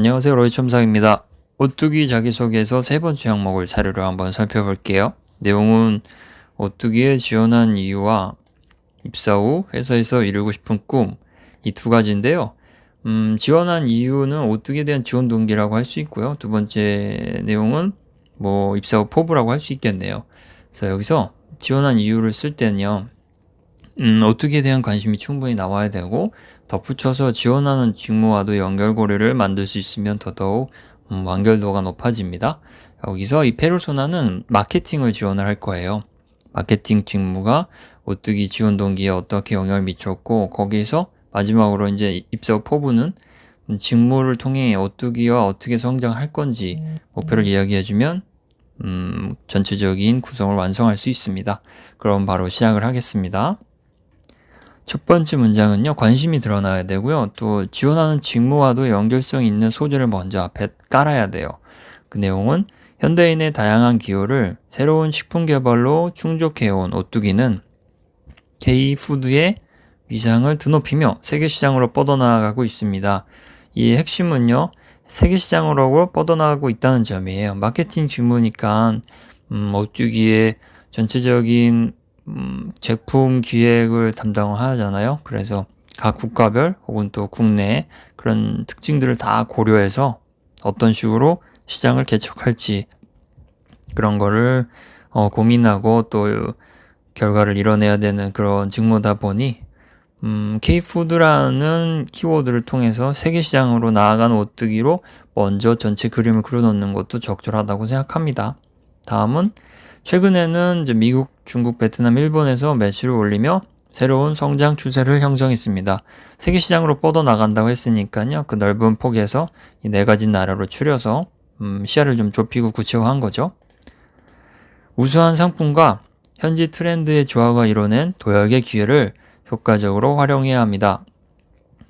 안녕하세요. 로이첨삭입니다. 오뚜기 자기소개서 세 번째 항목을 자료로 한번 살펴볼게요. 내용은 오뚜기에 지원한 이유와 입사 후 회사에서 이루고 싶은 꿈, 이 두 가지인데요. 지원한 이유는 오뚜기에 대한 지원 동기라고 할 수 있고요. 두 번째 내용은 입사 후 포부라고 할 수 있겠네요. 그래서 여기서 지원한 이유를 쓸 때는요. 오뚜기에 대한 관심이 충분히 나와야 되고, 덧붙여서 지원하는 직무와도 연결고리를 만들 수 있으면 더더욱 완결도가 높아집니다. 여기서 이 페르소나는 마케팅을 지원을 할 거예요. 마케팅 직무가 오뚜기 지원 동기에 어떻게 영향을 미쳤고, 거기에서 마지막으로 이제 입사 후 포부는 직무를 통해 오뚜기와 어떻게 성장할 건지 목표를 이야기해주면 전체적인 구성을 완성할 수 있습니다. 그럼 바로 시작을 하겠습니다. 첫 번째 문장은요, 관심이 드러나야 되고요. 또 지원하는 직무와도 연결성 있는 소재를 먼저 앞에 깔아야 돼요. 그 내용은 현대인의 다양한 기호를 새로운 식품 개발로 충족해온 오뚜기는 K푸드의 위상을 드높이며 세계시장으로 뻗어나가고 있습니다. 이 핵심은요, 세계시장으로 뻗어나가고 있다는 점이에요. 마케팅 직무니까 오뚜기의 전체적인 제품 기획을 담당하잖아요. 그래서 각 국가별 혹은 또 국내 그런 특징들을 다 고려해서 어떤 식으로 시장을 개척할지 그런 거를 고민하고 또 결과를 이뤄내야 되는 그런 직무다 보니 K푸드라는 키워드를 통해서 세계시장으로 나아가는 오뚜기로 먼저 전체 그림을 그려놓는 것도 적절하다고 생각합니다. 다음은 최근에는 이제 미국, 중국, 베트남, 일본에서 매출을 올리며 새로운 성장 추세를 형성했습니다. 세계시장으로 뻗어나간다고 했으니까요. 그 넓은 폭에서 이 네 가지 나라로 추려서 시야를 좀 좁히고 구체화한 거죠. 우수한 상품과 현지 트렌드의 조화가 이뤄낸 도약의 기회를 효과적으로 활용해야 합니다.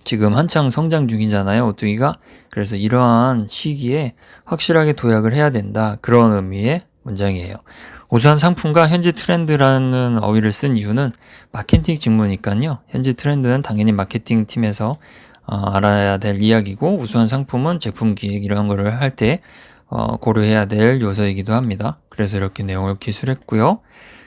지금 한창 성장 중이잖아요, 오뚜기가. 그래서 이러한 시기에 확실하게 도약을 해야 된다. 그런 의미의 문장이에요. 우수한 상품과 현지 트렌드라는 어휘를 쓴 이유는 마케팅 직무니까요. 현지 트렌드는 당연히 마케팅 팀에서 알아야 될 이야기고, 우수한 상품은 제품 기획 이런 거를 할 때 고려해야 될 요소이기도 합니다. 그래서 이렇게 내용을 기술했고요.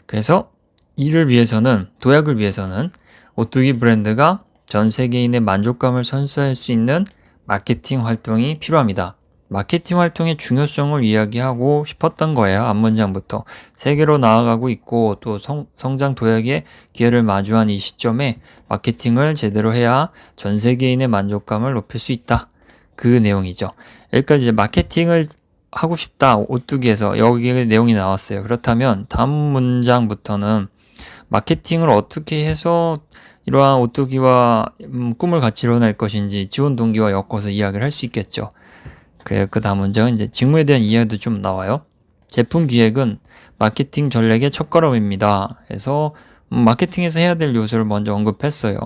그래서 도약을 위해서는 오뚜기 브랜드가 전 세계인의 만족감을 선사할 수 있는 마케팅 활동이 필요합니다. 마케팅 활동의 중요성을 이야기하고 싶었던 거예요. 앞문장부터. 세계로 나아가고 있고 또 성장 도약의 기회를 마주한 이 시점에 마케팅을 제대로 해야 전 세계인의 만족감을 높일 수 있다. 그 내용이죠. 여기까지 이제 마케팅을 하고 싶다. 오뚜기에서 여기에 내용이 나왔어요. 그렇다면 다음 문장부터는 마케팅을 어떻게 해서 이러한 오뚜기와 꿈을 같이 이뤄낼 것인지 지원 동기와 엮어서 이야기를 할 수 있겠죠. 그 다음 문장은 이제 직무에 대한 이야기도 좀 나와요. 제품 기획은 마케팅 전략의 첫걸음입니다. 그래서 마케팅에서 해야 될 요소를 먼저 언급했어요.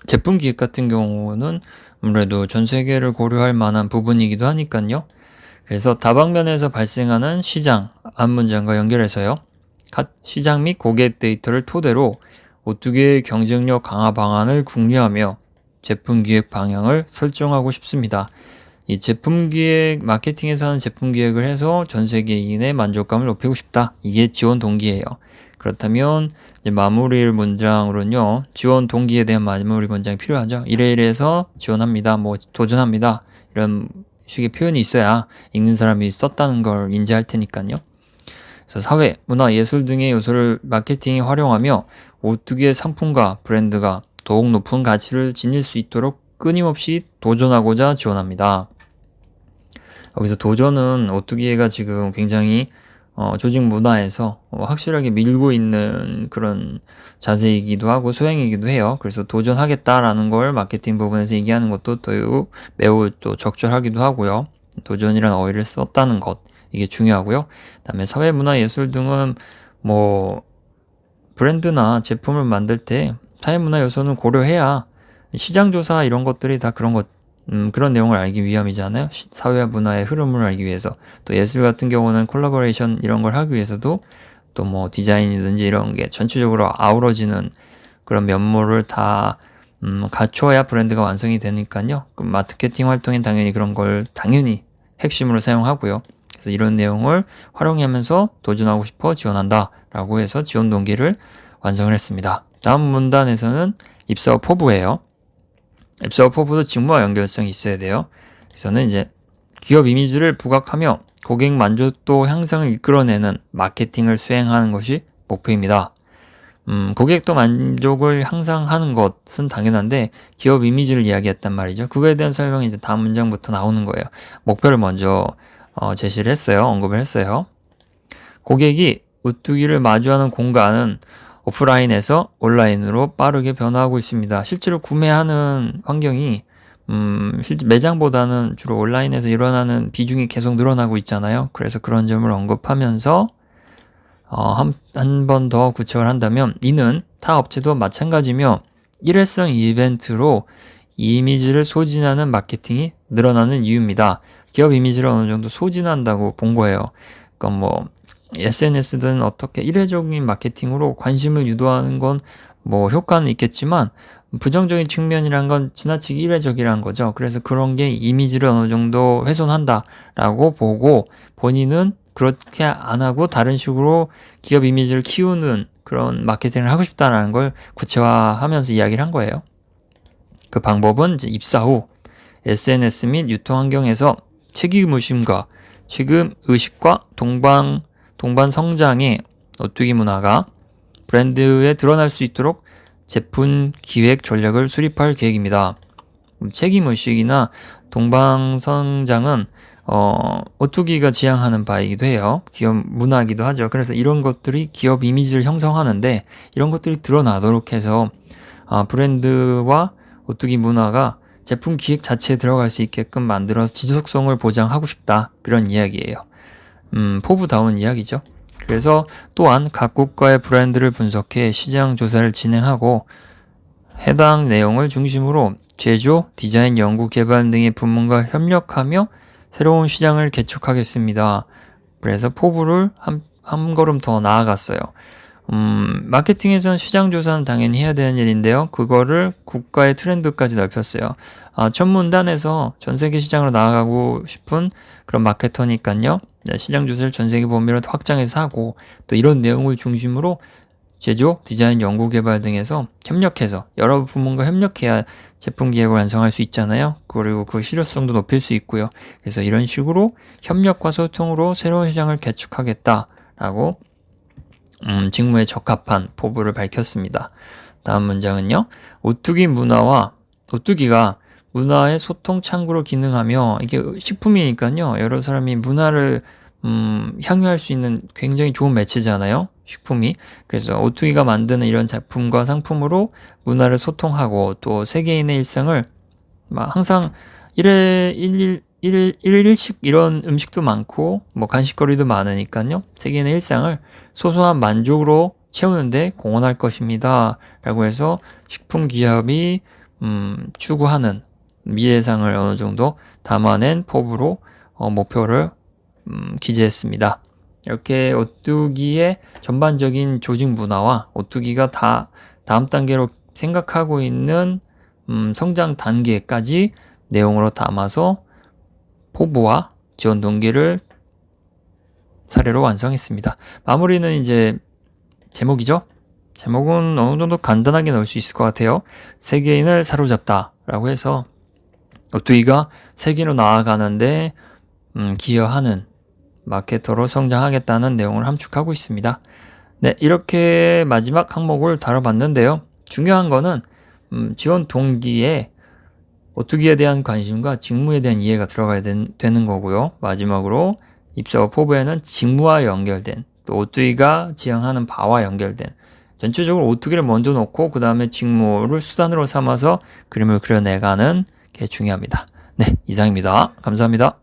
제품 기획 같은 경우는 아무래도 전 세계를 고려할 만한 부분이기도 하니까요. 그래서 다방면에서 발생하는 시장, 앞문장과 연결해서요. 시장 및 고객 데이터를 토대로 오뚜기의 경쟁력 강화 방안을 궁리하며 제품 기획 방향을 설정하고 싶습니다. 이 제품 기획, 마케팅에서 하는 제품 기획을 해서 전 세계인의 만족감을 높이고 싶다. 이게 지원 동기예요. 그렇다면 이제 마무리 문장으로는요. 지원 동기에 대한 마무리 문장이 필요하죠. 이래서 지원합니다. 도전합니다. 이런 식의 표현이 있어야 읽는 사람이 썼다는 걸 인지할 테니까요. 그래서 사회, 문화, 예술 등의 요소를 마케팅에 활용하며 오뚜기의 상품과 브랜드가 더욱 높은 가치를 지닐 수 있도록 끊임없이 도전하고자 지원합니다. 여기서 도전은 오뚜기가 지금 굉장히 조직 문화에서 확실하게 밀고 있는 그런 자세이기도 하고 소양이기도 해요. 그래서 도전하겠다라는 걸 마케팅 부분에서 얘기하는 것도 매우 또 적절하기도 하고요. 도전이라는 어휘를 썼다는 것, 이게 중요하고요. 그다음에 사회, 문화, 예술 등은 브랜드나 제품을 만들 때 사회, 문화 요소는 고려해야 시장 조사 이런 것들이 다 그런 내용을 알기 위함이잖아요. 사회와 문화의 흐름을 알기 위해서. 또 예술 같은 경우는 콜라보레이션 이런 걸 하기 위해서도 또 디자인이든지 이런 게 전체적으로 아우러지는 그런 면모를 다 갖춰야 브랜드가 완성이 되니까요. 그 마케팅 활동엔 당연히 그런 걸 당연히 핵심으로 사용하고요. 그래서 이런 내용을 활용하면서 도전하고 싶어 지원한다 라고 해서 지원 동기를 완성을 했습니다. 다음 문단에서는 입사업 포부예요. 입사업 포부도 직무와 연결성이 있어야 돼요. 그래서는 이제 기업 이미지를 부각하며 고객 만족도 향상을 이끌어내는 마케팅을 수행하는 것이 목표입니다. 고객도 만족을 향상하는 것은 당연한데 기업 이미지를 이야기했단 말이죠. 그거에 대한 설명이 이제 다음 문장부터 나오는 거예요. 목표를 먼저 제시를 했어요. 언급을 했어요. 고객이 오뚜기를 마주하는 공간은 오프라인에서 온라인으로 빠르게 변화하고 있습니다. 실제로 구매하는 환경이 실제 매장보다는 주로 온라인에서 일어나는 비중이 계속 늘어나고 있잖아요. 그래서 그런 점을 언급하면서 한 번 더 구체화를 한다면 이는 타 업체도 마찬가지며 일회성 이벤트로 이미지를 소진하는 마케팅이 늘어나는 이유입니다. 기업 이미지를 어느 정도 소진한다고 본 거예요. 그러니까 뭐 SNS든 어떻게 일회적인 마케팅으로 관심을 유도하는 건 뭐 효과는 있겠지만 부정적인 측면이란 건 지나치게 일회적이라는 거죠. 그래서 그런 게 이미지를 어느 정도 훼손한다라고 보고 본인은 그렇게 안 하고 다른 식으로 기업 이미지를 키우는 그런 마케팅을 하고 싶다라는 걸 구체화하면서 이야기를 한 거예요. 그 방법은 이제 입사 후 SNS 및 유통 환경에서 책임의식과 동반 성장의 오뚜기 문화가 브랜드에 드러날 수 있도록 제품 기획 전략을 수립할 계획입니다. 책임의식이나 동반 성장은 오뚜기가 지향하는 바이기도 해요. 기업 문화이기도 하죠. 그래서 이런 것들이 기업 이미지를 형성하는데 이런 것들이 드러나도록 해서 브랜드와 오뚜기 문화가 제품 기획 자체에 들어갈 수 있게끔 만들어서 지속성을 보장하고 싶다. 그런 이야기예요. 포부다운 이야기죠. 그래서 또한 각 국가의 브랜드를 분석해 시장 조사를 진행하고 해당 내용을 중심으로 제조, 디자인, 연구, 개발 등의 부문과 협력하며 새로운 시장을 개척하겠습니다. 그래서 포부를 한 걸음 더 나아갔어요. 마케팅에서는 시장 조사는 당연히 해야 되는 일인데요. 그거를 국가의 트렌드까지 넓혔어요. 첫 문단에서 전 세계 시장으로 나아가고 싶은 그런 마케터니까요. 시장 조사를 전 세계 범위로 확장해서 하고 또 이런 내용을 중심으로 제조, 디자인, 연구, 개발 등에서 협력해서 여러 부문과 협력해야 제품 기획을 완성할 수 있잖아요. 그리고 그 실효성도 높일 수 있고요. 그래서 이런 식으로 협력과 소통으로 새로운 시장을 개척하겠다라고 직무에 적합한 포부를 밝혔습니다. 다음 문장은요. 오뚜기가 문화의 소통 창구로 기능하며 이게 식품이니까요. 여러 사람이 문화를 향유할 수 있는 굉장히 좋은 매체잖아요. 식품이. 그래서 오뚜기가 만드는 이런 작품과 상품으로 문화를 소통하고 또 세계인의 일상을 항상 일일식 이런 음식도 많고 뭐 간식거리도 많으니까요. 세계인의 일상을 소소한 만족으로 채우는데 공헌할 것입니다. 라고 해서 식품 기업이 추구하는 미래상을 어느 정도 담아낸 포부로 목표를 기재했습니다. 이렇게 오뚜기의 전반적인 조직 문화와 오뚜기가 다음 단계로 생각하고 있는 성장 단계까지 내용으로 담아서 포부와 지원 동기를 사례로 완성했습니다. 마무리는 이제 제목이죠. 제목은 어느 정도 간단하게 넣을 수 있을 것 같아요. 세계인을 사로잡다 라고 해서 오뚜기가 세계로 나아가는데 기여하는 마케터로 성장하겠다는 내용을 함축하고 있습니다. 네, 이렇게 마지막 항목을 다뤄봤는데요. 중요한 거는 지원 동기에 오뚜기에 대한 관심과 직무에 대한 이해가 들어가야 되는 거고요. 마지막으로 입사와 포부에는 직무와 연결된 또 오뚜기가 지향하는 바와 연결된 전체적으로 오뚜기를 먼저 놓고 그 다음에 직무를 수단으로 삼아서 그림을 그려내가는 게 중요합니다. 네, 이상입니다. 감사합니다.